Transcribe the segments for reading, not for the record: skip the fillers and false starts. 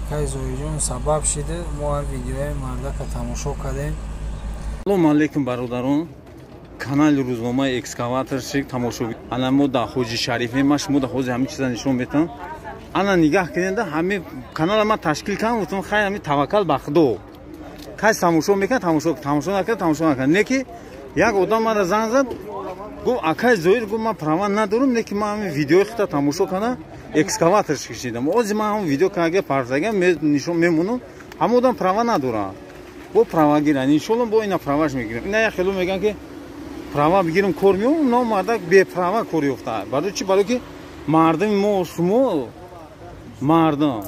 акай зоиҷон сабаб шида мо ҳар видеои мардака тамошо кардем. Салому алейкум бародарон. Канали рӯзномаи экскаваторщик тамошобин. Ана мо дар Хоҷи Шарифе ма шумо дар ҳозир ҳамин чиза нишон метам. Ана нигаҳ кунед ҳамин канала ма ташкил кардам, гуфтам хай ҳамин таваккал ба Худо. Кайс тамошо мекард, тамошо накард, тамошо накард. Неки як одам мара занг зад, гуфт акай Зоир, гуфт ман права надорам, неки ман ҳамин видеои худта тамошо кардам, экскаваторщик шидам. Ози ман ҳамин видео кага партагам нишон мемонам, ҳамин одам права надорад. Бо права гиранд, иншолло бо ина праваш мегирам. Ина як хело меган ки права бигирам кор меём, но мардак беправа кор ёфта. Барои чӣ? Барои ки мардами мо шумо мардам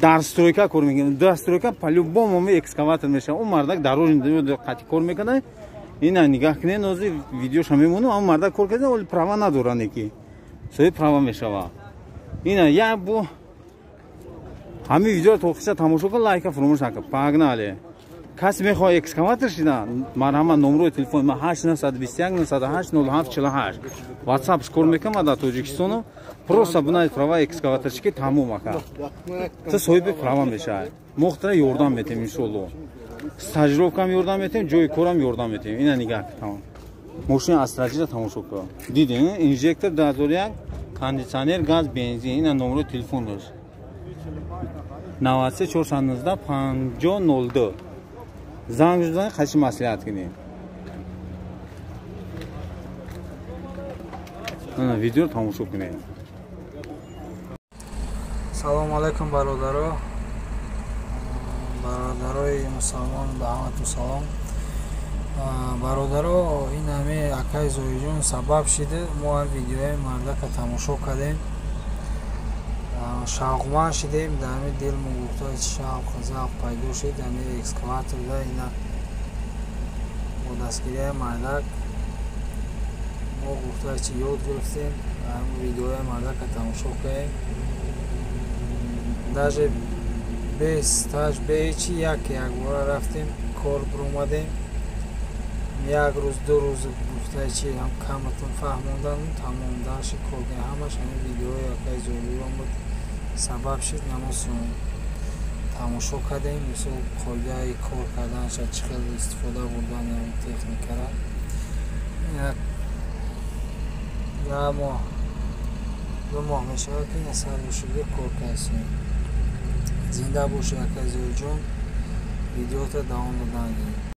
дар стройка кор мекунем. Дар стройка по-любому мо экскаватор мешавам. Он мардак дарони қати кор мекунад. Ина нигаҳ кунед, ҳозир видеоша мемонам, ҳамин мардак кор карда, вале права надорад, неки соҳиб права мешавад. Ина як бо ҳамин видеоро то охирша тамошо кун, лайка фаромӯш накун. Пагнали. Касе мехоҳад экскаватор шидан, марҳамат номерои телефони ман 8921 908 0748. WhatsApp кор мекунам дар Тоҷикистон. Просто бунаи права экскаваторщики тамом ака. Ты соҳиби права мешавад. Мо худра ёрдам метем иншолло. Стажировкам ёрдам метем, ҷои корам ёрдам метем. Ина нигаҳ тамом. Мошини асраҷиро тамошо кун. Дидин, инжектор 2001, кондитсионер, газ, бензин. Ина номерои телефонаш. 93 419 5002. Занг зодан қаши маслиҳат кунем. Ана видеоро тамошо кунем. Салому алейкум бародаро. Бародарои мусулмон ба ҳаматон салом. Бародаро, ин ҳаме акай зоиҷон сабаб шида мо ҳар видеои мардака тамошо кардем. Шавқманд шидем, дар ҳамин дил мо гуфта шавқ завқ пайдо шид, ҳамин экскаваторда ина бо дастгирии мардак мо гуфта чи ёд гирифтем, ҳамин видеои мардака тамошо кардем. даже без стаж беҳечи якбора рафтем, кор биромадем. Як рӯз ду рӯз гуфта чи каматон фаҳмондан тамом дарши кор кардем. ҳамаш ҳамин видеои акай зоиҷон буд. Сабаб шид намосум тамошо кардем, мисол қоидаи кор карданша чӣ хел истифода бурдан техникара. Я моҳ 2 моҳ мешавад ки ина сарбошига кор кардем. Зинда боши акай зоиҷон, видеота давом додани.